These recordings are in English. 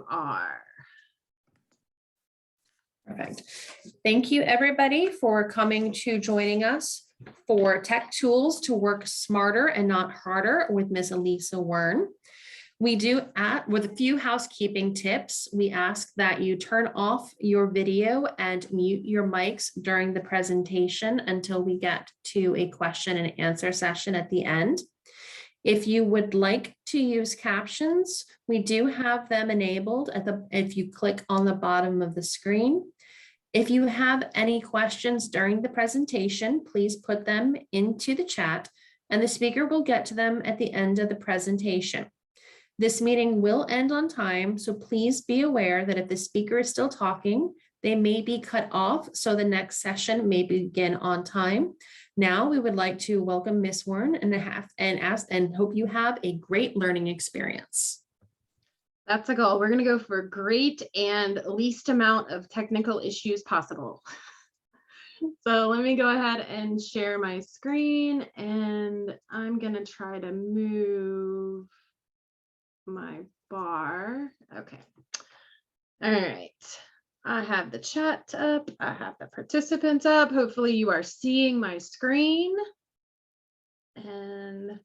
are. Perfect. Thank you, everybody, for coming to joining us for Tech Tools to Work Smarter and Not Harder with Ms. Elisa Wern. We do, with a few housekeeping tips, we ask that you turn off your video and mute your mics during the presentation until we get to a question and answer session at the end. If you would like to use captions, we do have them enabled if you click on the bottom of the screen. If you have any questions during the presentation, please put them into the chat and the speaker will get to them at the end of the presentation. This meeting will end on time, so please be aware that if the speaker is still talking, they may be cut off, so the next session may begin on time. Now we would like to welcome Ms. Wern and hope you have a great learning experience. That's a goal. We're going to go for great and least amount of technical issues possible. So let me go ahead and share my screen, and I'm going to try to move my bar. Okay. All right. I have the chat up. I have the participants up. Hopefully you are seeing my screen. And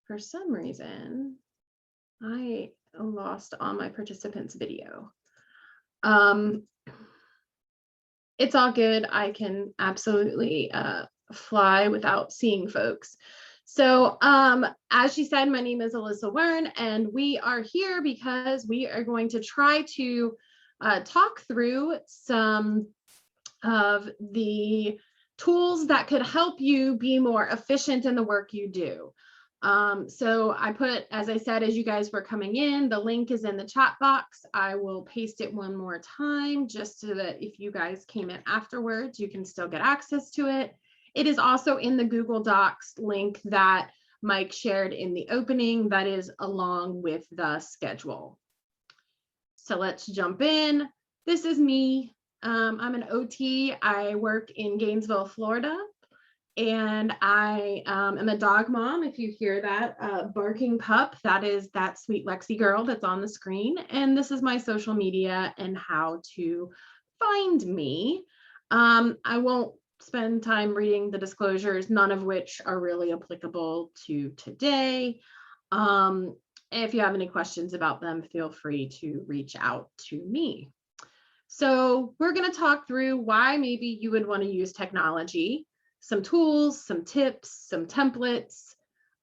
for some reason, I lost all my participants' video. It's all good. I can absolutely fly without seeing folks. So as she said, my name is Elisa Wern, and we are here because we are going to try to talk through some of the tools that could help you be more efficient in the work you do. So I put, as I said, as you guys were coming in, the link is in the chat box. I will paste it one more time just so that if you guys came in afterwards, you can still get access to it. It is also in the Google Docs link that Mike shared in the opening that is along with the schedule. So let's jump in. This is me. I'm an OT. I work in Gainesville, Florida, and I am a dog mom. If you hear that barking pup, that is that sweet Lexi girl that's on the screen. And this is my social media and how to find me. I won't spend time reading the disclosures, none of which are really applicable to today. If you have any questions about them, feel free to reach out to me. So we're going to talk through why maybe you would want to use technology, some tools, some tips, some templates,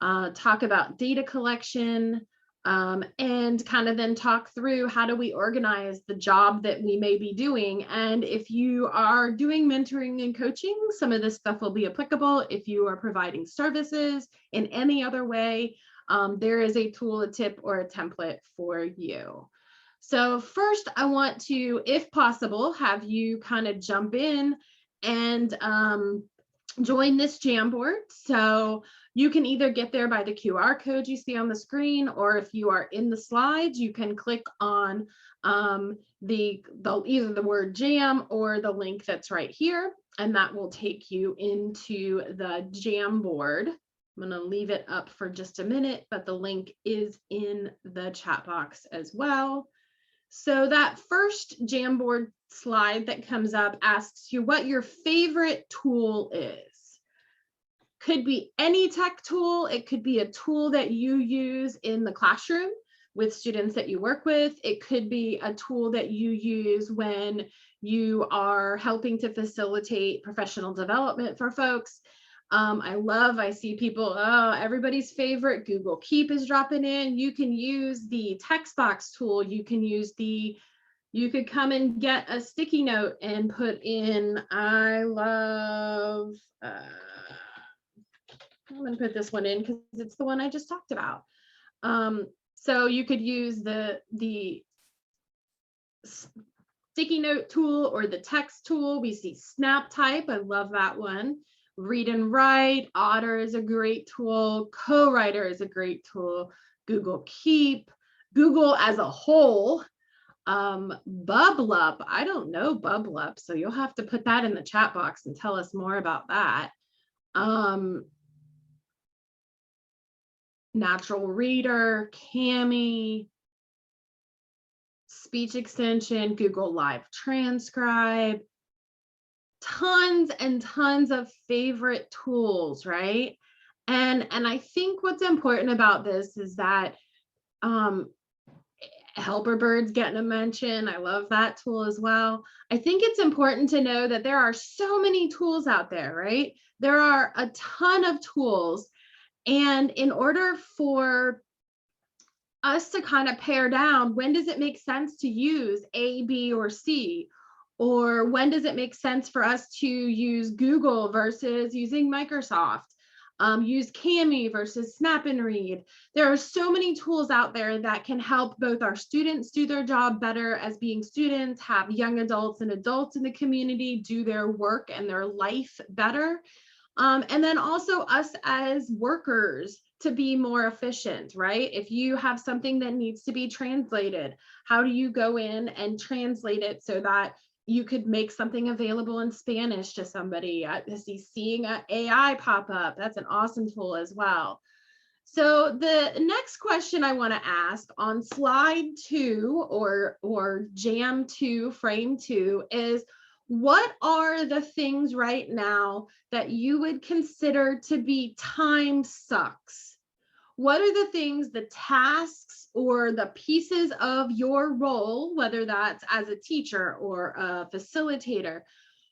talk about data collection, and kind of then talk through how do we organize the job that we may be doing. And if you are doing mentoring and coaching, some of this stuff will be applicable. If you are providing services in any other way, there is a tool, a tip, or a template for you. So first, I want to, if possible, have you kind of jump in and join this Jamboard. So you can either get there by the QR code you see on the screen, or if you are in the slides, you can click on either the word Jam or the link that's right here, and that will take you into the Jamboard. I'm going to leave it up for just a minute, but the link is in the chat box as well. So that first Jamboard slide that comes up asks you what your favorite tool is. Could be any tech tool. It could be a tool that you use in the classroom with students that you work with. It could be a tool that you use when you are helping to facilitate professional development for folks. I see people, everybody's favorite, Google Keep is dropping in. You can use the text box tool. You could come and get a sticky note and put in, I love, I'm going to put this one in because it's the one I just talked about. So you could use the sticky note tool or the text tool. We see Snap Type. I love that one. Read and Write. Otter is a great tool. Co-Writer is a great tool. Google Keep. Google as a whole. Bublup. I don't know Bublup, so you'll have to put that in the chat box and tell us more about that. Natural Reader, Cami, speech extension, Google Live Transcribe, tons and tons of favorite tools, right? And I think what's important about this is that helper birds getting a mention. I love that tool as well. I think it's important to know that there are so many tools out there, right? There are a ton of tools. And in order for us to kind of pare down, when does it make sense to use A, B, or C? Or when does it make sense for us to use Google versus using Microsoft? Use Cami versus Snap and Read. There are so many tools out there that can help both our students do their job better as being students, have young adults and adults in the community do their work and their life better. And then also us as workers to be more efficient, right? If you have something that needs to be translated, how do you go in and translate it so that you could make something available in Spanish to somebody? Seeing an AI pop up, that's an awesome tool as well. So the next question I want to ask on slide 2 or Jam 2, frame 2 is, what are the things right now that you would consider to be time sucks? What are the things, the tasks or the pieces of your role, whether that's as a teacher or a facilitator,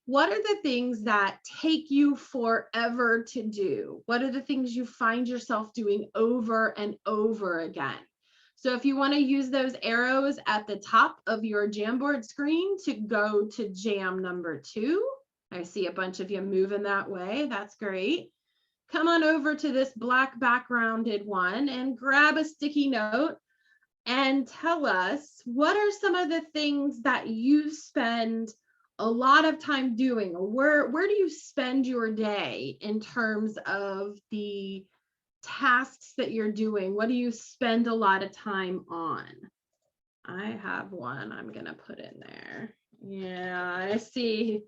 what are the things that take you forever to do? What are the things you find yourself doing over and over again? So if you want to use those arrows at the top of your Jamboard screen to go to Jam number 2, I see a bunch of you moving that way. That's great. Come on over to this black backgrounded one and grab a sticky note and tell us, what are some of the things that you spend a lot of time doing? Or where do you spend your day in terms of the tasks that you're doing? What do you spend a lot of time on? I have one I'm gonna put in there. Yeah, I see.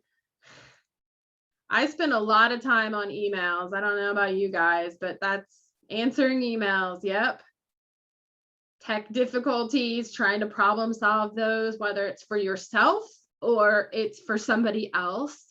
I spend a lot of time on emails. I don't know about you guys, but that's answering emails. Yep. Tech difficulties, trying to problem solve those, whether it's for yourself or it's for somebody else.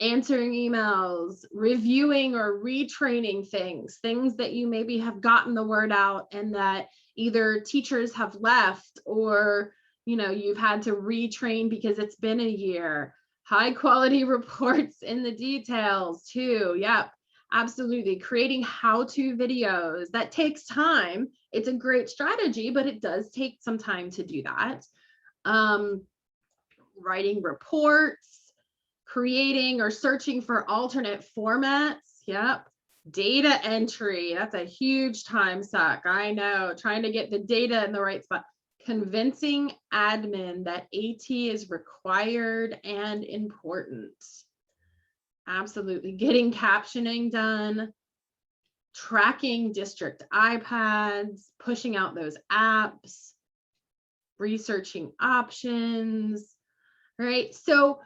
Answering emails, reviewing or retraining things that you maybe have gotten the word out and that either teachers have left or, you know, you've had to retrain because it's been a year. High quality reports in the details too. Yep, absolutely. Creating how-to videos. That takes time. It's a great strategy, but it does take some time to do that. Writing reports, creating or searching for alternate formats. Yep. Data entry. That's a huge time suck. I know. Trying to get the data in the right spot. Convincing admin that AT is required and important. Absolutely. Getting captioning done. Tracking district iPads. Pushing out those apps. Researching options. Right? So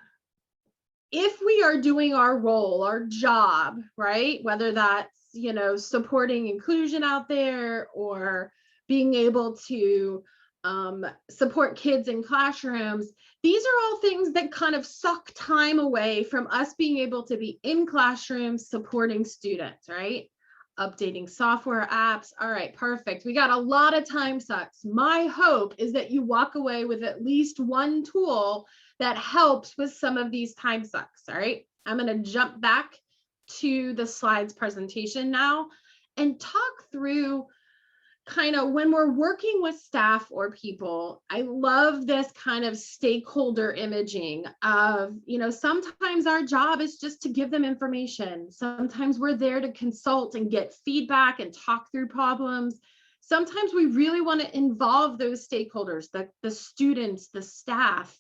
if we are doing our role, our job, right, whether that's, you know, supporting inclusion out there or being able to support kids in classrooms, these are all things that kind of suck time away from us being able to be in classrooms supporting students, right? Updating software apps. All right, perfect. We got a lot of time sucks. My hope is that you walk away with at least one tool that helps with some of these time sucks. All right, I'm going to jump back to the slides presentation now and talk through kind of when we're working with staff or people. I love this kind of stakeholder imaging of, you know, sometimes our job is just to give them information. Sometimes we're there to consult and get feedback and talk through problems. Sometimes we really want to involve those stakeholders, the students, the staff,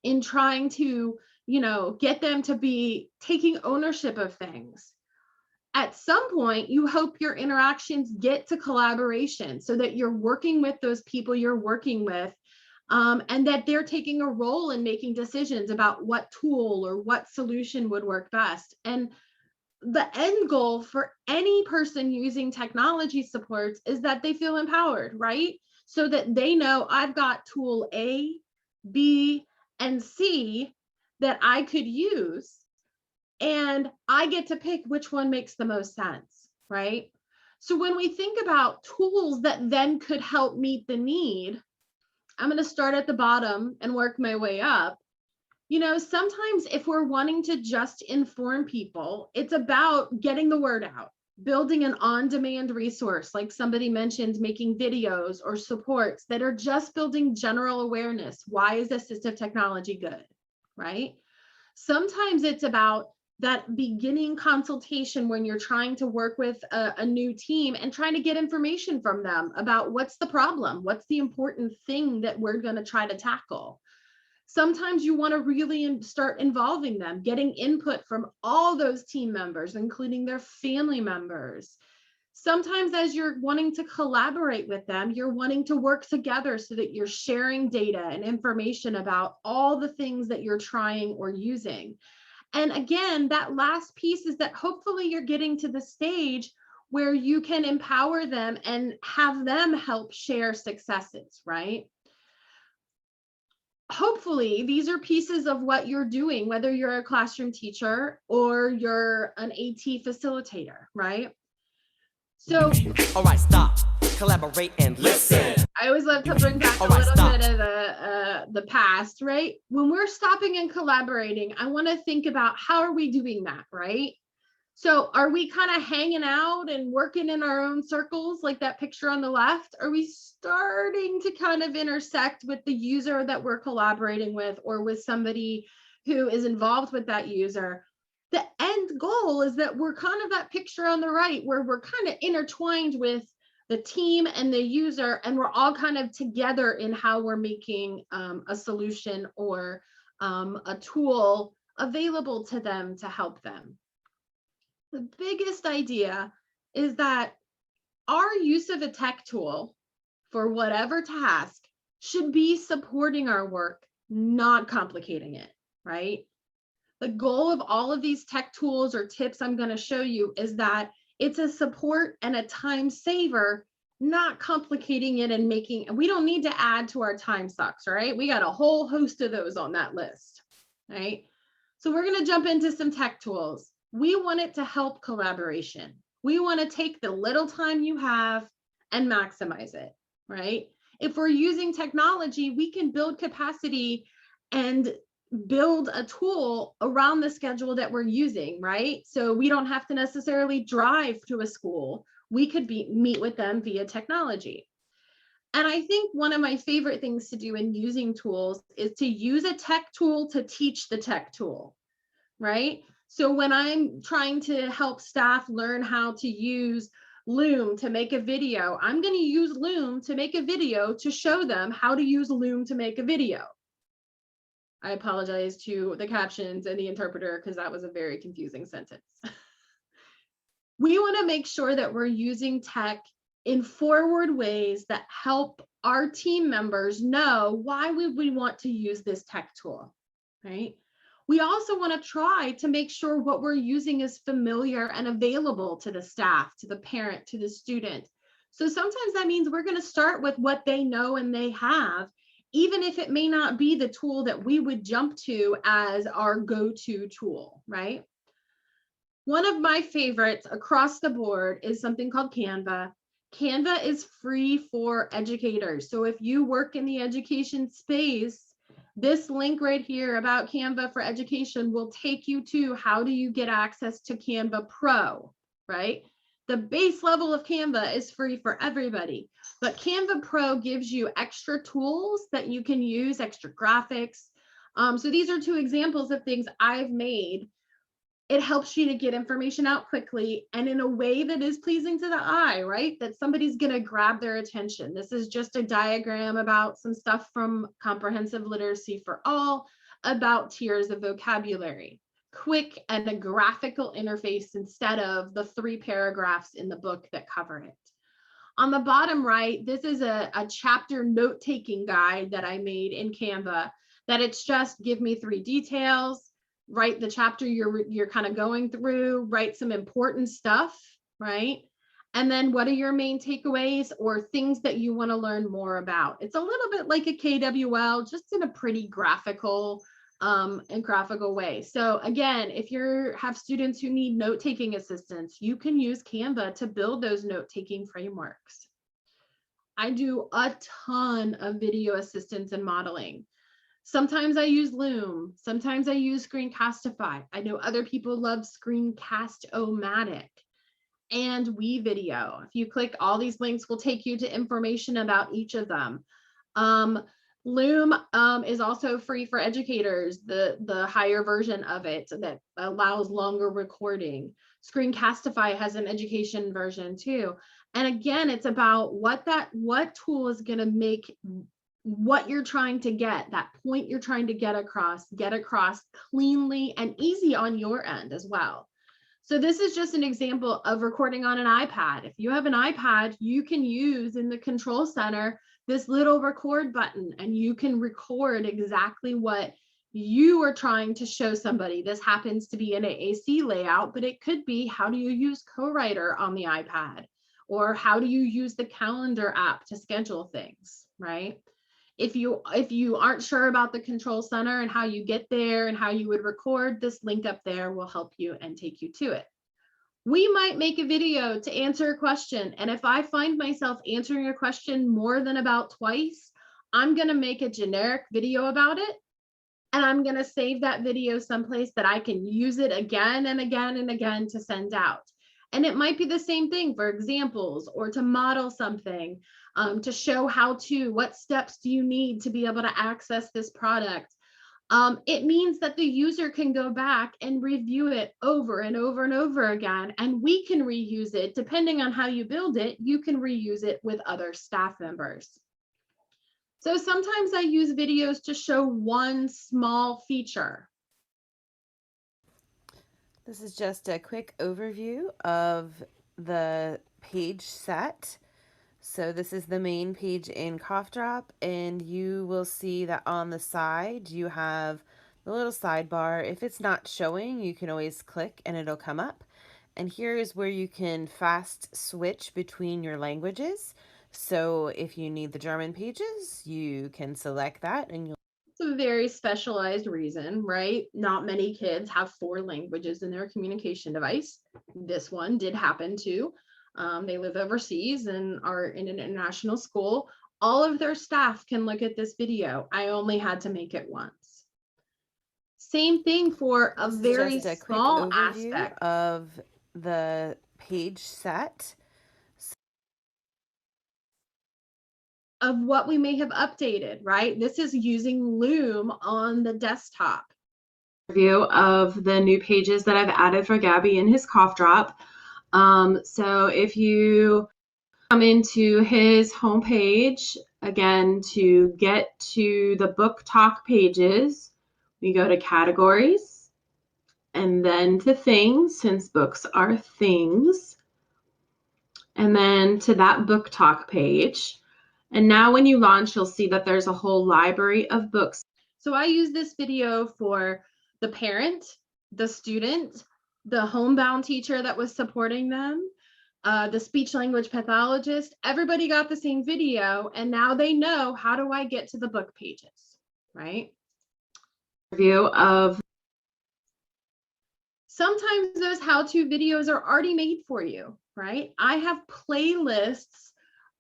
in trying to, you know, get them to be taking ownership of things. At some point, you hope your interactions get to collaboration so that you're working with those people you're working with, and that they're taking a role in making decisions about what tool or what solution would work best. And the end goal for any person using technology supports is that they feel empowered, right? So that they know, I've got tool A, B, and C that I could use, and I get to pick which one makes the most sense, right? So when we think about tools that then could help meet the need, I'm going to start at the bottom and work my way up. You know, sometimes if we're wanting to just inform people, it's about getting the word out, building an on-demand resource, like somebody mentioned, making videos or supports that are just building general awareness. Why is assistive technology good, right? Sometimes it's about that beginning consultation when you're trying to work with a new team and trying to get information from them about what's the problem, what's the important thing that we're going to try to tackle. Sometimes you want to really start involving them, getting input from all those team members, including their family members. Sometimes as you're wanting to collaborate with them, you're wanting to work together so that you're sharing data and information about all the things that you're trying or using. And again, that last piece is that hopefully you're getting to the stage where you can empower them and have them help share successes, right? Hopefully these are pieces of what you're doing, whether you're a classroom teacher or you're an AT facilitator, right? So, all right, stop, collaborate and listen. I always love to bring back a little bit of the past, right? When we're stopping and collaborating, I want to think about how are we doing that, right? So are we kind of hanging out and working in our own circles like that picture on the left? Are we starting to kind of intersect with the user that we're collaborating with or with somebody who is involved with that user? The end goal is that we're kind of that picture on the right where we're kind of intertwined with the team and the user, and we're all kind of together in how we're making a solution or a tool available to them to help them. The biggest idea is that our use of a tech tool for whatever task should be supporting our work, not complicating it, right? The goal of all of these tech tools or tips I'm going to show you is that it's a support and a time saver, not complicating it and making, we don't need to add to our time sucks, right? We got a whole host of those on that list, right? So we're going to jump into some tech tools. We want it to help collaboration. We want to take the little time you have and maximize it, right? If we're using technology, we can build capacity and build a tool around the schedule that we're using, right? So we don't have to necessarily drive to a school. We could meet with them via technology. And I think one of my favorite things to do in using tools is to use a tech tool to teach the tech tool, right? So when I'm trying to help staff learn how to use Loom to make a video, I'm going to use Loom to make a video to show them how to use Loom to make a video. I apologize to the captions and the interpreter because that was a very confusing sentence. We want to make sure that we're using tech in forward ways that help our team members know why we want to use this tech tool, right? We also want to try to make sure what we're using is familiar and available to the staff, to the parent, to the student. So sometimes that means we're going to start with what they know and they have, even if it may not be the tool that we would jump to as our go-to tool, right? One of my favorites across the board is something called Canva. Canva is free for educators. So if you work in the education space, this link right here about Canva for education will take you to how do you get access to Canva Pro, right? The base level of Canva is free for everybody, but Canva Pro gives you extra tools that you can use, extra graphics. So these are two examples of things I've made. It helps you to get information out quickly and in a way that is pleasing to the eye, right? That somebody's going to grab their attention. This is just a diagram about some stuff from Comprehensive Literacy for All about tiers of vocabulary. Quick and a graphical interface instead of the 3 paragraphs in the book that cover it. On the bottom right, this is a chapter note-taking guide that I made in Canva that it's just give me 3 details, write the chapter you're kind of going through, write some important stuff, right? And then what are your main takeaways or things that you want to learn more about? It's a little bit like a KWL, just in a pretty graphical way. So again, if you have students who need note-taking assistance, you can use Canva to build those note-taking frameworks. I do a ton of video assistance and modeling. Sometimes I use Loom. Sometimes I use Screencastify. I know other people love Screencast-O-Matic and WeVideo. If you click, all these links will take you to information about each of them. Loom is also free for educators, the higher version of it that allows longer recording. Screencastify has an education version too. And again, it's about what tool is going to make what you're trying to get, that point you're trying to get across cleanly and easy on your end as well. So this is just an example of recording on an iPad. If you have an iPad, you can use in the control center this little record button, and you can record exactly what you are trying to show somebody. This happens to be an AAC layout, but it could be, how do you use Co-Writer on the iPad? Or how do you use the calendar app to schedule things, right? If you aren't sure about the control center and how you get there and how you would record, this link up there will help you and take you to it. We might make a video to answer a question. And if I find myself answering a question more than about twice, I'm going to make a generic video about it. And I'm going to save that video someplace that I can use it again and again and again to send out. And it might be the same thing for examples or to model something, to show what steps do you need to be able to access this product. It means that the user can go back and review it over and over and over again, and we can reuse it. Depending on how you build it, you can reuse it with other staff members. So sometimes I use videos to show one small feature. This is just a quick overview of the page set. So this is the main page in Cough Drop, and you will see that on the side you have the little sidebar. If it's not showing, you can always click and it'll come up. And here is where you can fast switch between your languages. So if you need the German pages, you can select that and you'll. It's a very specialized reason, right? Not many kids have 4 languages in their communication device. This one did happen to. They live overseas and are in an international school. All of their staff can look at this video. I only had to make it once. Same thing for a very small aspect of the page set of what we may have updated, right? This is using Loom on the desktop. Review of the new pages that I've added for Gabby in his Cough Drop. So if you come into his homepage, again, to get to the book talk pages, we go to categories and then to things, since books are things, and then to that book talk page. And now when you launch, you'll see that there's a whole library of books. So I use this video for the parent, the student, the homebound teacher that was supporting them, the speech language pathologist. Everybody got the same video, and now they know, how do I get to the book pages, right? Review of. Sometimes those how-to videos are already made for you, right? I have playlists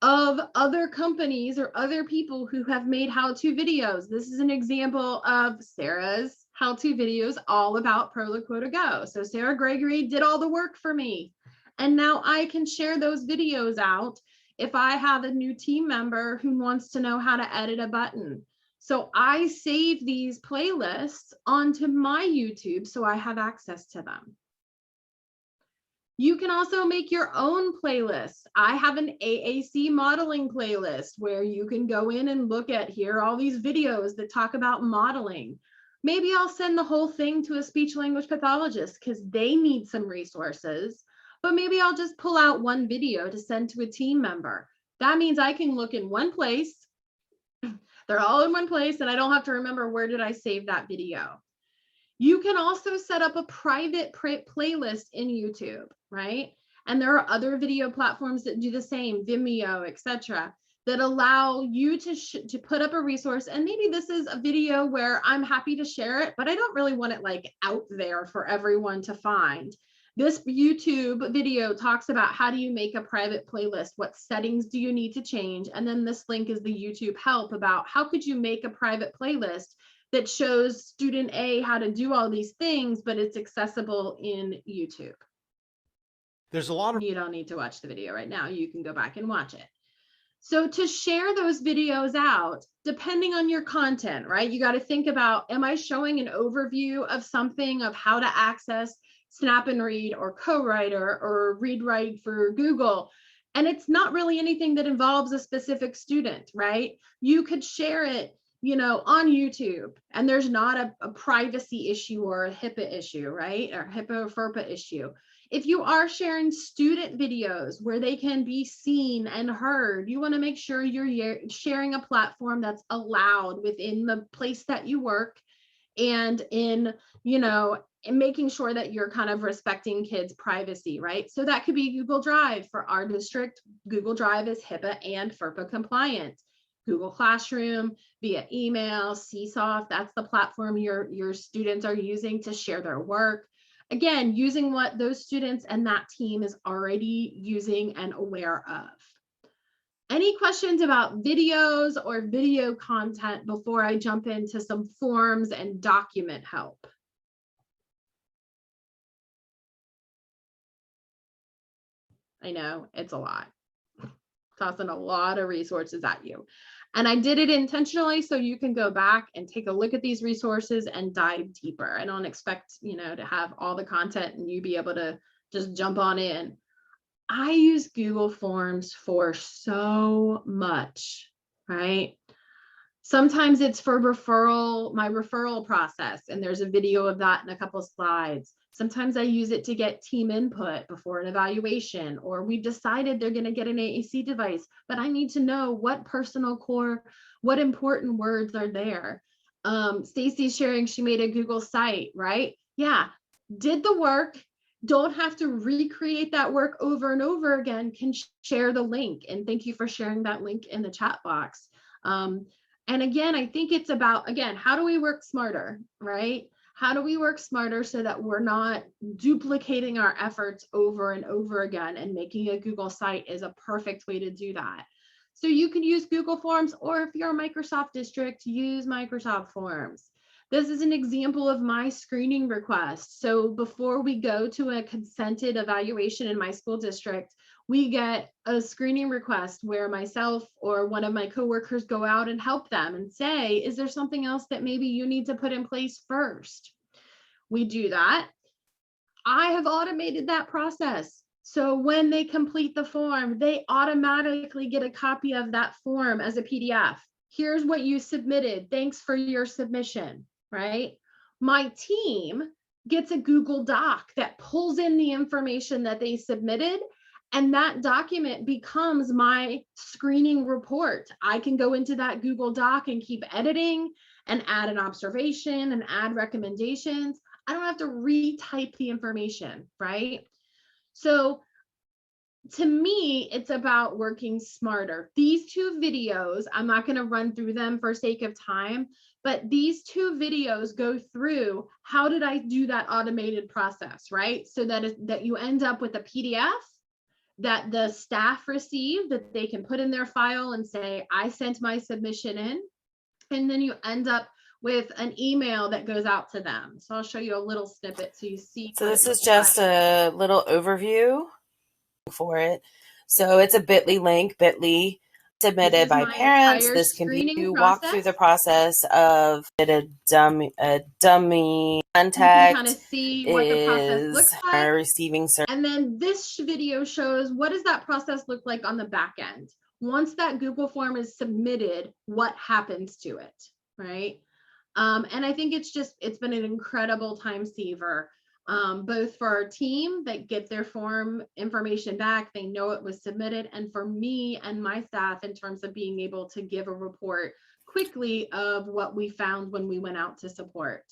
of other companies or other people who have made how-to videos. This is an example of Sarah's how-to videos all about Proloquo Go. So Sarah Gregory did all the work for me. And now I can share those videos out if I have a new team member who wants to know how to edit a button. So I save these playlists onto my YouTube so I have access to them. You can also make your own playlists. I have an AAC modeling playlist where you can go in and look at, here are all these videos that talk about modeling. Maybe I'll send the whole thing to a speech language pathologist because they need some resources, but maybe I'll just pull out one video to send to a team member. That means I can look in one place. They're all in one place and I don't have to remember, where did I save that video? You can also set up a private playlist in YouTube, right? And there are other video platforms that do the same, Vimeo, etc., that allow you to put up a resource. And maybe this is a video where I'm happy to share it, but I don't really want it like out there for everyone to find. This YouTube video talks about how do you make a private playlist? What settings do you need to change? And then this link is the YouTube help about how could you make a private playlist that shows student A how to do all these things, but it's accessible in YouTube. There's a lot of, you don't need to watch the video right now. You can go back and watch it. So to share those videos out, depending on your content, right? You got to think about, am I showing an overview of something, of how to access Snap and Read or Co-Writer or Read Write for Google? And it's not really anything that involves a specific student, right? You could share it, you know, on YouTube, and there's not a privacy issue or a HIPAA issue, right? Or HIPAA or FERPA issue. If you are sharing student videos where they can be seen and heard, you want to make sure you're sharing a platform that's allowed within the place that you work, and in, you know, in making sure that you're kind of respecting kids' privacy, right? So that could be Google Drive. For our district, Google Drive is HIPAA and FERPA compliant. Google Classroom, via email, CSOF, that's the platform your students are using to share their work. Again, using what those students and that team is already using and aware of. Any questions about videos or video content before I jump into some forms and document help? I know it's a lot. Tossing a lot of resources at you. And I did it intentionally so you can go back and take a look at these resources and dive deeper. I don't expect, you know, to have all the content and you be able to just jump on in. I use Google Forms for so much, right? Sometimes it's for referral, my referral process, and there's a video of that in a couple of slides. Sometimes I use it to get team input before an evaluation, or we've decided they're going to get an AAC device, but I need to know what personal core, what important words are there. Stacy's sharing she made a Google site, right? Yeah, did the work, don't have to recreate that work over and over again, can share the link. And thank you for sharing that link in the chat box. And again, I think it's about, again, how do we work smarter, right? How do we work smarter so that we're not duplicating our efforts over and over again, and making a Google site is a perfect way to do that. So you can use Google Forms, or if you're a Microsoft district, use Microsoft Forms. This is an example of my screening request. So before we go to a consented evaluation in my school district, we get a screening request where myself or one of my coworkers go out and help them and say, is there something else that maybe you need to put in place first? We do that. I have automated that process. So when they complete the form, they automatically get a copy of that form as a PDF. Here's what you submitted. Thanks for your submission, right? My team gets a Google Doc that pulls in the information that they submitted, and that document becomes my screening report. I can go into that Google Doc and keep editing and add an observation and add recommendations. I don't have to retype the information, right? So to me, it's about working smarter. These two videos, I'm not going to run through them for sake of time, but these two videos go through how did I do that automated process, right? So that you end up with a PDF that the staff receive, that they can put in their file and say, I sent my submission in. And then you end up with an email that goes out to them. So I'll show you a little snippet so you see. So this is just a little overview for it. So it's a bit.ly link, bit.ly submitted by parents. This can be to walk through the process of a dummy contact, kind of see what the process looks like, receiving service. And then this video shows what does that process look like on the back end. Once that Google form is submitted, what happens to it, right? And I think it's been an incredible time saver, both for our team that get their form information back, they know it was submitted, and for me and my staff in terms of being able to give a report quickly of what we found when we went out to support.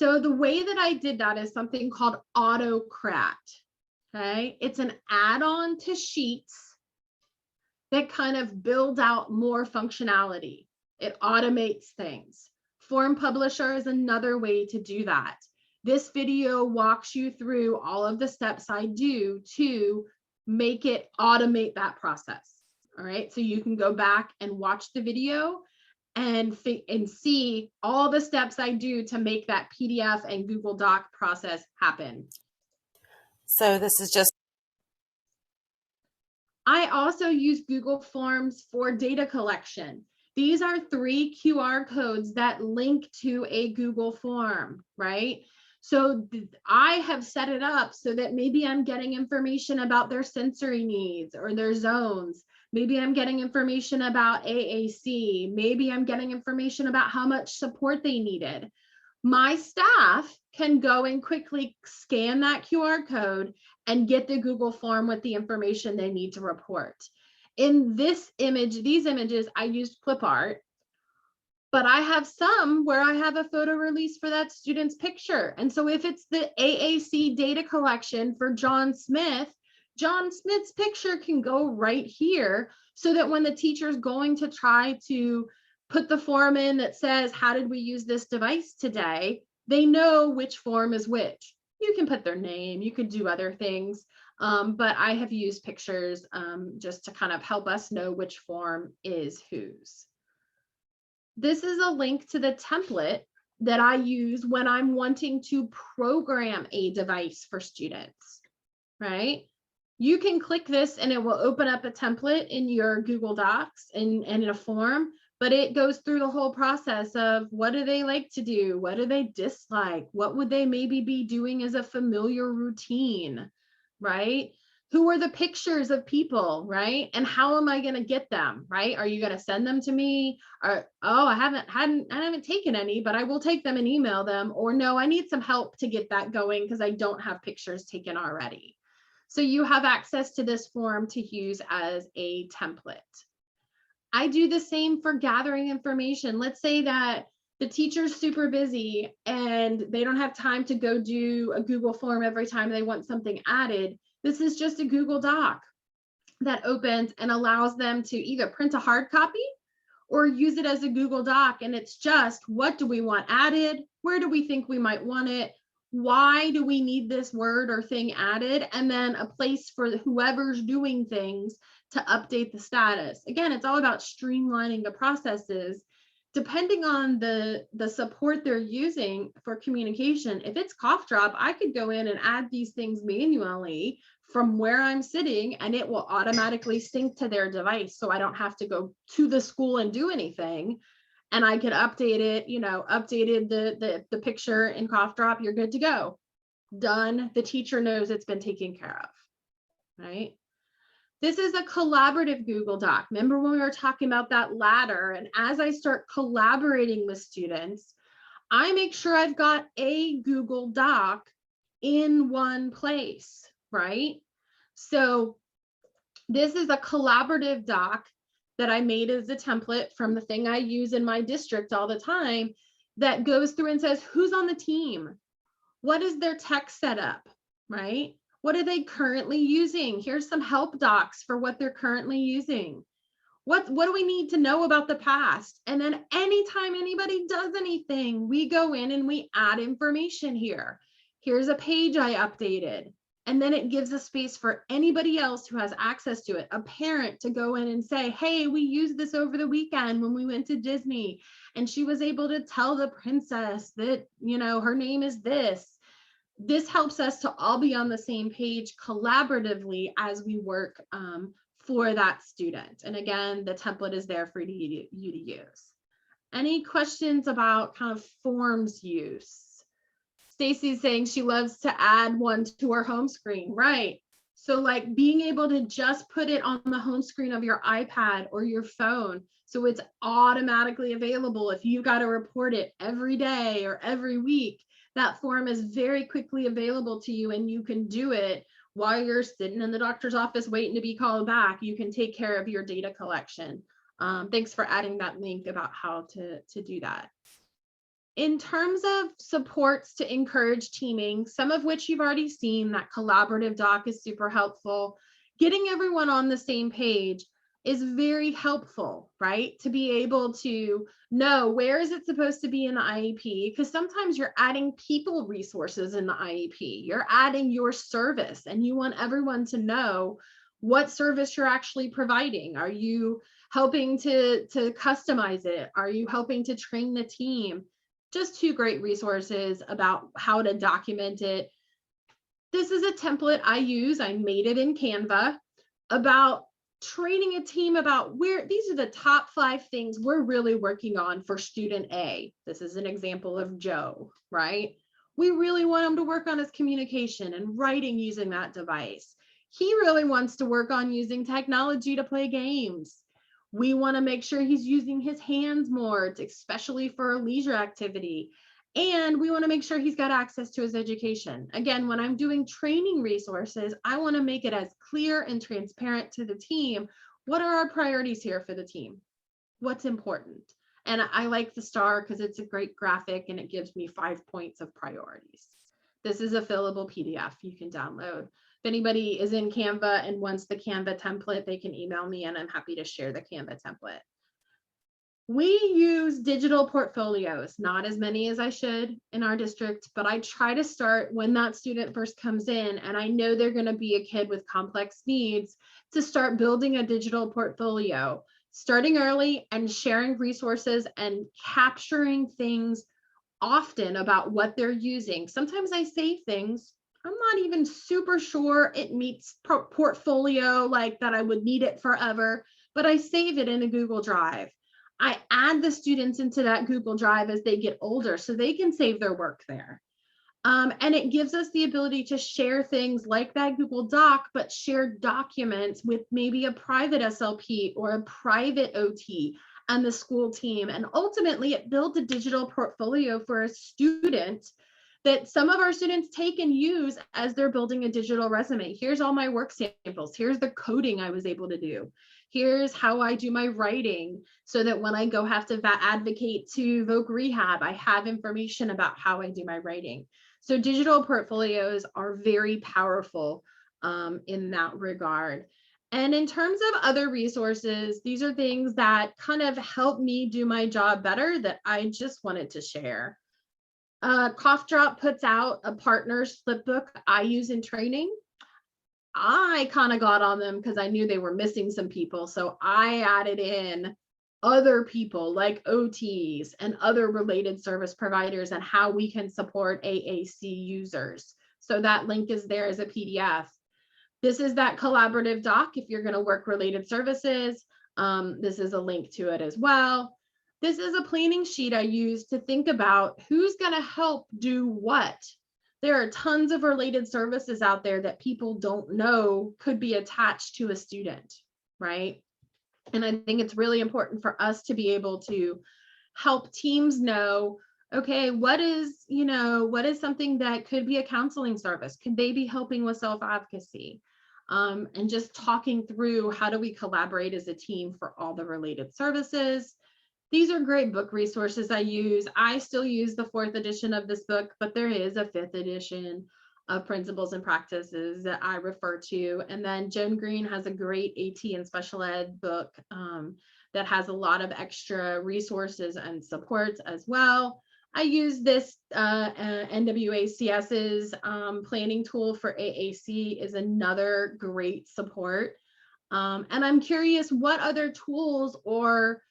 So the way that I did that is something called Autocrat. Okay, it's an add-on to Sheets that kind of builds out more functionality. It automates things. Form Publisher is another way to do that. This video walks you through all of the steps I do to make it automate that process. All right, so you can go back and watch the video and see all the steps I do to make that PDF and Google Doc process happen. So this is just. I also use Google Forms for data collection. These are 3 QR codes that link to a Google form, right? So I have set it up so that maybe I'm getting information about their sensory needs or their zones. Maybe I'm getting information about AAC. Maybe I'm getting information about how much support they needed. My staff can go and quickly scan that QR code and get the Google form with the information they need to report. In this image, these images, I used clip art, but I have some where I have a photo release for that student's picture. And so if it's the AAC data collection for John Smith's picture can go right here so that when the teacher's going to try to put the form in that says, how did we use this device today? They know which form is which. You can put their name, you could do other things, but I have used pictures just to kind of help us know which form is whose. This is a link to the template that I use when I'm wanting to program a device for students, right? You can click this and it will open up a template in your Google Docs and in a form, but it goes through the whole process of what do they like to do? What do they dislike? What would they maybe be doing as a familiar routine, right? Who are the pictures of people, right? And how am I going to get them, right? Are you going to send them to me? Or, oh, I haven't taken any, but I will take them and email them. Or no, I need some help to get that going because I don't have pictures taken already. So you have access to this form to use as a template. I do the same for gathering information. Let's say that the teacher's super busy and they don't have time to go do a Google form every time they want something added. This is just a Google Doc that opens and allows them to either print a hard copy or use it as a Google Doc. And it's just, what do we want added? Where do we think we might want it? Why do we need this word or thing added? And then a place for whoever's doing things to update the status. Again, it's all about streamlining the processes. Depending on the support they're using for communication, if it's cough drop, I could go in and add these things manually from where I'm sitting and it will automatically sync to their device. So I don't have to go to the school and do anything. And I could update it, updated the picture in cough drop, you're good to go. Done. The teacher knows it's been taken care of, right? This is a collaborative Google Doc. Remember when we were talking about that ladder? And as I start collaborating with students, I make sure I've got a Google Doc in one place, right? So this is a collaborative doc that I made as a template from the thing I use in my district all the time that goes through and says, who's on the team? What is their tech setup, right? What are they currently using? Here's some help docs for what they're currently using. What do we need to know about the past? And then anytime anybody does anything, we go in and we add information here. Here's a page I updated. And then it gives a space for anybody else who has access to it, a parent to go in and say, hey, we used this over the weekend when we went to Disney. And she was able to tell the princess that, her name is this. This helps us to all be on the same page collaboratively as we work for that student. And again, the template is there for you to use. Any questions about kind of forms use? Stacy's saying she loves to add one to her home screen, right? So like being able to just put it on the home screen of your iPad or your phone, so it's automatically available if you got to report it every day or every week. That form is very quickly available to you and you can do it while you're sitting in the doctor's office waiting to be called back. You can take care of your data collection. Thanks for adding that link about how to do that. In terms of supports to encourage teaming, some of which you've already seen, that collaborative doc is super helpful. Getting everyone on the same page is very helpful, right? To be able to know where is it supposed to be in the IEP, because sometimes you're adding people resources in the IEP. You're adding your service and you want everyone to know what service you're actually providing. Are you helping to customize it? Are you helping to train the team? Just two great resources about how to document it. This is a template I use. I made it in Canva about training a team about where these are the top 5 things we're really working on for student A. This is an example of Joe, right? We really want him to work on his communication and writing using that device. He really wants to work on using technology to play games. We want to make sure he's using his hands more, especially for a leisure activity. And we want to make sure he's got access to his education. Again, when I'm doing training resources, I want to make it as clear and transparent to the team. What are our priorities here for the team? What's important? And I like the star because it's a great graphic and it gives me 5 points of priorities. This is a fillable PDF you can download. If anybody is in Canva and wants the Canva template, they can email me and I'm happy to share the Canva template. We use digital portfolios, not as many as I should in our district, but I try to start when that student first comes in and I know they're going to be a kid with complex needs, to start building a digital portfolio, starting early and sharing resources and capturing things often about what they're using. Sometimes I save things. I'm not even super sure it meets portfolio like that I would need it forever, but I save it in a Google Drive. I add the students into that Google Drive as they get older so they can save their work there. And it gives us the ability to share things like that Google Doc, but share documents with maybe a private SLP or a private OT and the school team. And ultimately, it builds a digital portfolio for a student that some of our students take and use as they're building a digital resume. Here's all my work samples. Here's the coding I was able to do. Here's how I do my writing so that when I go have to advocate to Voc Rehab, I have information about how I do my writing. So digital portfolios are very powerful in that regard. And in terms of other resources, these are things that kind of help me do my job better that I just wanted to share. Cough Drop puts out a partners flipbook I use in training. I kind of got on them because I knew they were missing some people. So I added in other people like OTs and other related service providers and how we can support AAC users. So that link is there as a PDF. This is that collaborative doc if you're going to work related services. This is a link to it as well. This is a planning sheet I use to think about who's going to help do what. There are tons of related services out there that people don't know could be attached to a student, right? And I think it's really important for us to be able to help teams know, okay, what is something that could be a counseling service? Could they be helping with self-advocacy? And just talking through how do we collaborate as a team for all the related services. These are great book resources I use. I still use the 4th edition of this book, but there is a 5th edition of Principles and Practices that I refer to. And then Joan Green has a great AT and special ed book that has a lot of extra resources and supports as well. I use this NWACS's planning tool for AAC is another great support. And I'm curious what other tools or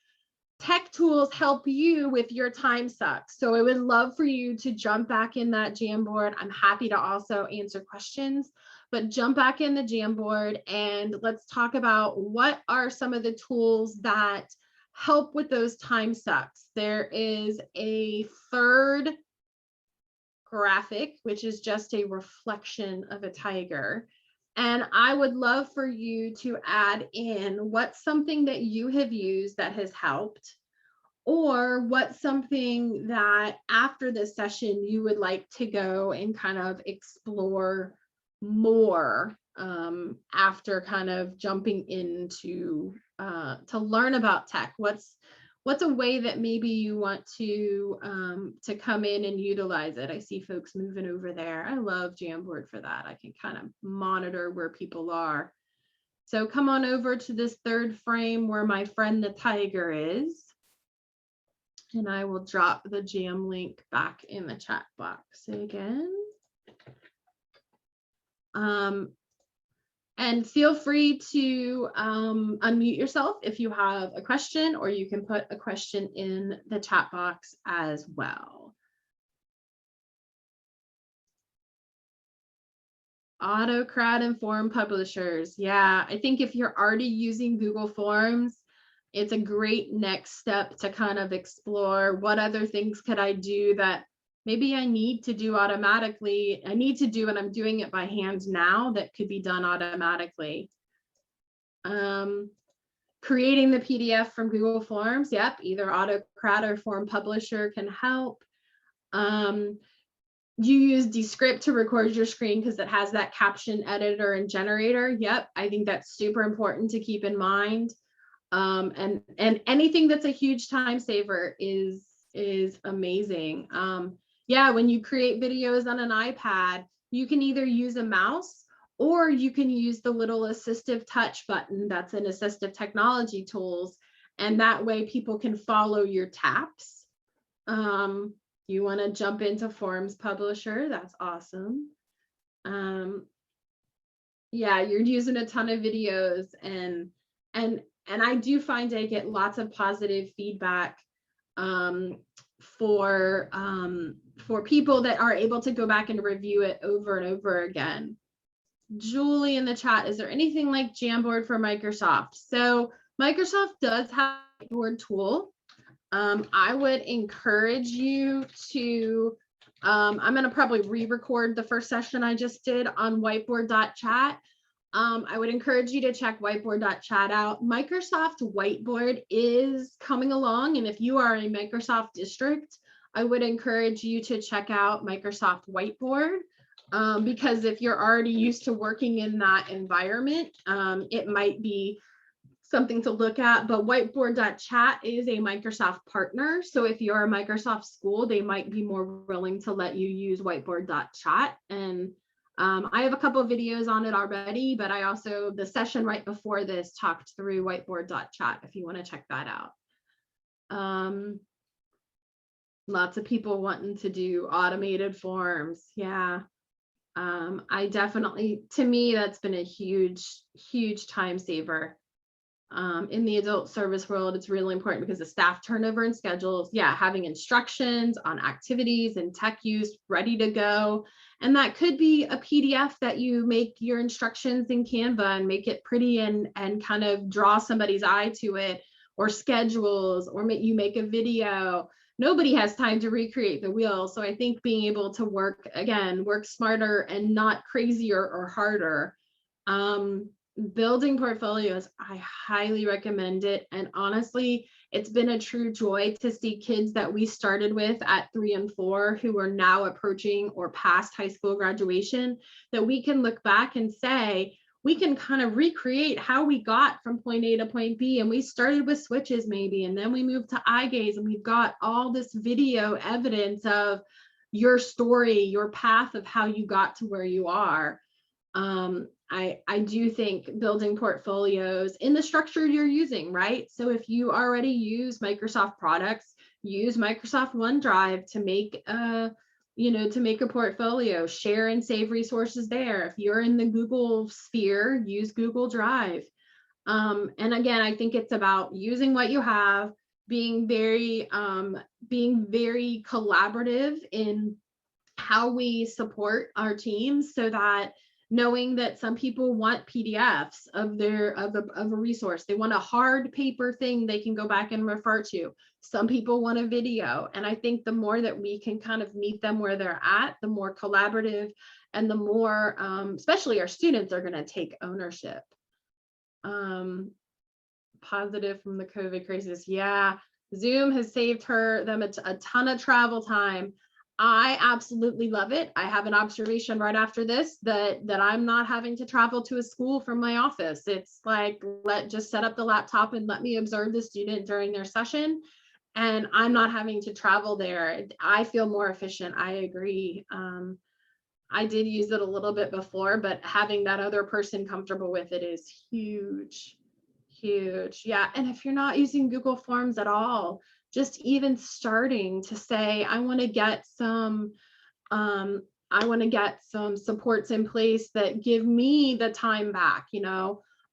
tech tools help you with your time sucks. So I would love for you to jump back in that Jamboard. I'm happy to also answer questions, but jump back in the Jamboard and let's talk about what are some of the tools that help with those time sucks. There is a third graphic, which is just a reflection of a tiger. And I would love for you to add in what's something that you have used that has helped, or what's something that after this session you would like to go and kind of explore more after kind of jumping into to learn about tech. what's a way that maybe you want to come in and utilize it? I see folks moving over there. I love Jamboard for that. I can kind of monitor where people are. So come on over to this third frame where my friend the tiger is. And I will drop the Jam link back in the chat box again. And feel free to unmute yourself if you have a question, or you can put a question in the chat box as well. Autocrat and form publishers. Yeah, I think if you're already using Google Forms, it's a great next step to kind of explore what other things could I do that maybe I need to do automatically. I need to do, and I'm doing it by hand now, that could be done automatically. Creating the PDF from Google Forms. Yep, either Autocrat or Form Publisher can help. You use Descript to record your screen because it has that caption editor and generator. Yep, I think that's super important to keep in mind. And anything that's a huge time saver is amazing. Yeah, when you create videos on an iPad, you can either use a mouse or you can use the little assistive touch button that's in assistive technology tools. And that way people can follow your taps. You want to jump into Forms Publisher, that's awesome. Yeah, you're using a ton of videos, and I do find I get lots of positive feedback for people that are able to go back and review it over and over again. Julie in the chat, is there anything like Jamboard for Microsoft? So Microsoft does have a whiteboard tool. I would encourage you to, I'm going to probably re-record the first session I just did on whiteboard.chat. I would encourage you to check whiteboard.chat out. Microsoft Whiteboard is coming along, and if you are a Microsoft district, I would encourage you to check out Microsoft Whiteboard, because if you're already used to working in that environment, it might be something to look at. But whiteboard.chat is a Microsoft partner, so if you're a Microsoft school, they might be more willing to let you use whiteboard.chat. And I have a couple of videos on it already, but I also, the session right before this, talked through whiteboard.chat if you want to check that out. Lots of people wanting to do automated forms. Yeah. I definitely, to me, that's been a huge time saver. In the adult service world, it's really important because of staff turnover and schedules. Yeah, having instructions on activities and tech use ready to go. And that could be a PDF that you make your instructions in Canva and make it pretty and kind of draw somebody's eye to it, or schedules, or you make a video. Nobody has time to recreate the wheel. So I think being able to work smarter and not crazier or harder. Building portfolios, I highly recommend it. And honestly, it's been a true joy to see kids that we started with at 3 and 4 who are now approaching or past high school graduation, that we can look back and say, we can kind of recreate how we got from point A to point B. And we started with switches maybe, and then we moved to eye gaze, and we've got all this video evidence of your story, your path of how you got to where you are. I do think building portfolios in the structure you're using, right? So if you already use Microsoft products, use Microsoft OneDrive to make a portfolio, share and save resources there. If you're in the Google sphere, use Google Drive. And again, I think it's about using what you have, being very collaborative in how we support our teams, so that knowing that some people want PDFs of a resource. They want a hard paper thing they can go back and refer to. Some people want a video. And I think the more that we can kind of meet them where they're at, the more collaborative and the more, especially our students, are going to take ownership. Positive from the COVID crisis. Yeah, Zoom has saved them a ton of travel time. I absolutely love it. I have an observation right after this that I'm not having to travel to a school from my office. It's like, just set up the laptop and let me observe the student during their session. And I'm not having to travel there. I feel more efficient. I agree. I did use it a little bit before, but having that other person comfortable with it is huge, huge. Yeah. And if you're not using Google Forms at all, just even starting to say, I want to get some supports in place that give me the time back.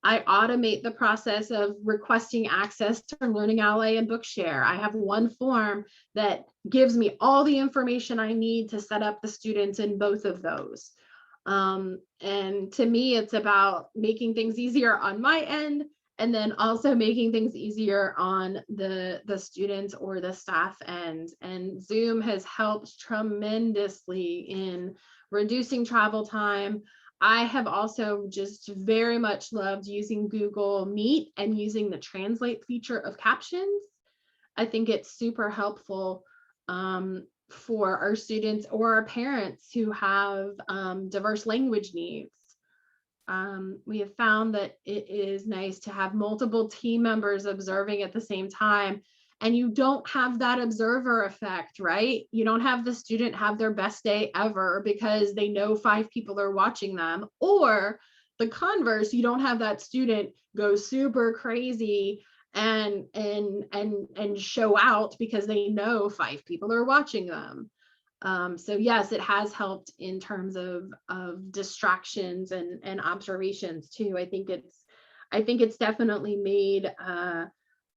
I automate the process of requesting access to Learning Ally and Bookshare. I have one form that gives me all the information I need to set up the students in both of those. And to me, it's about making things easier on my end, and then also making things easier on the students or the staff end. And Zoom has helped tremendously in reducing travel time. I have also just very much loved using Google Meet and using the translate feature of captions. I think it's super helpful for our students or our parents who have diverse language needs. We have found that it is nice to have multiple team members observing at the same time, and you don't have that observer effect, right? You don't have the student have their best day ever because they know 5 people are watching them, or the converse, you don't have that student go super crazy and show out because they know 5 people are watching them. So yes, it has helped in terms of distractions and observations too. I think it's definitely made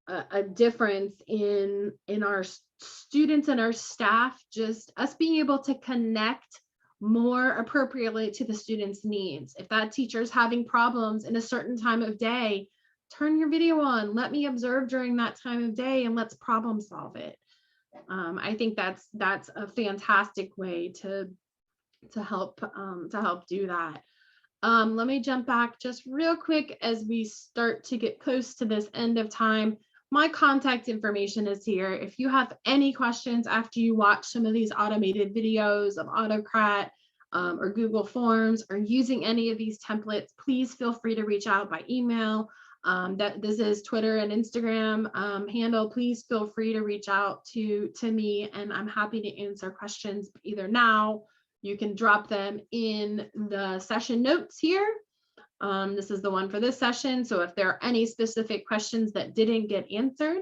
a difference in our students and our staff, just us being able to connect more appropriately to the students' needs. If that teacher's having problems in a certain time of day, turn your video on, let me observe during that time of day, and let's problem solve it. I think that's a fantastic way to help do that. Let me jump back just real quick as we start to get close to this end of time. My contact information is here. If you have any questions after you watch some of these automated videos of Autocrat or Google Forms or using any of these templates, please feel free to reach out by email. This is Twitter and Instagram handle. Please feel free to reach out to me, and I'm happy to answer questions either now. You can drop them in the session notes here. This is the one for this session. So if there are any specific questions that didn't get answered,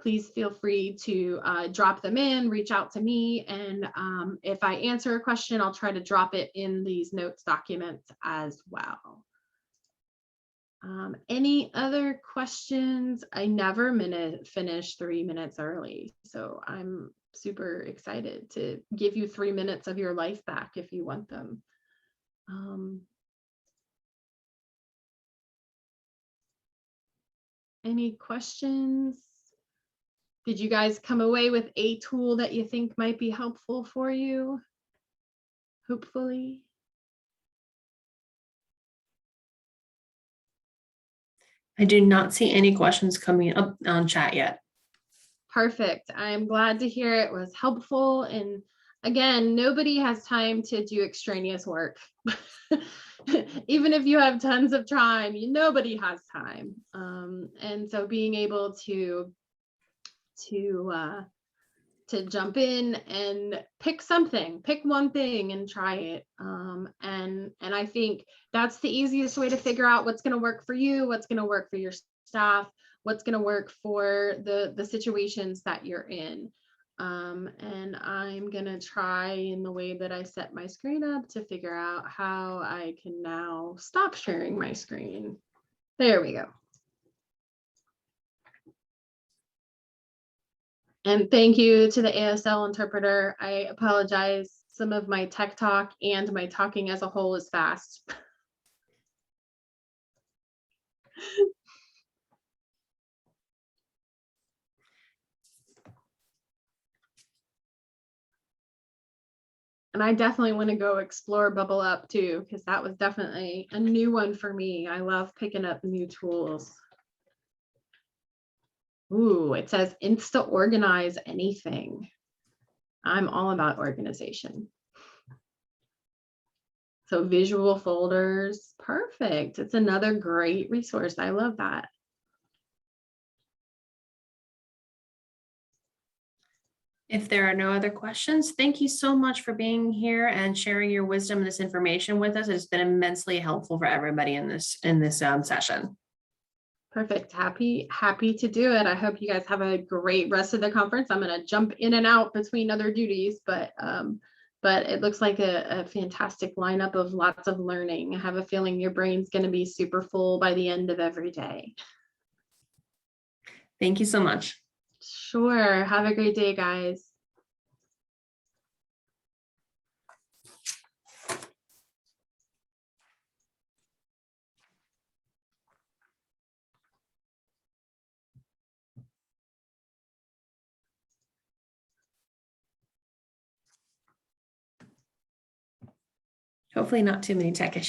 please feel free to drop them in, reach out to me. And if I answer a question, I'll try to drop it in these notes documents as well. Any other questions? I never finish 3 minutes early, so I'm super excited to give you 3 minutes of your life back if you want them. Any questions? Did you guys come away with a tool that you think might be helpful for you? Hopefully. I do not see any questions coming up on chat yet. Perfect. I'm glad to hear it was helpful. And again, nobody has time to do extraneous work. Even if you have tons of time, nobody has time. And so being able to jump in and pick one thing and try it. And I think that's the easiest way to figure out what's going to work for you, what's going to work for your staff, what's going to work for the situations that you're in. And I'm going to try in the way that I set my screen up to figure out how I can now stop sharing my screen. There we go. And thank you to the ASL interpreter. I apologize. Some of my tech talk and my talking as a whole is fast. And I definitely want to go explore Bubble Up too, because that was definitely a new one for me. I love picking up new tools. Ooh, it says Insta organize anything. I'm all about organization. So visual folders, perfect. It's another great resource. I love that. If there are no other questions, thank you so much for being here and sharing your wisdom and this information with us. It's been immensely helpful for everybody in this session. Perfect. Happy to do it. I hope you guys have a great rest of the conference. I'm going to jump in and out between other duties, but it looks like a fantastic lineup of lots of learning. I have a feeling your brain's going to be super full by the end of every day. Thank you so much. Sure. Have a great day, guys. Hopefully not too many tech issues.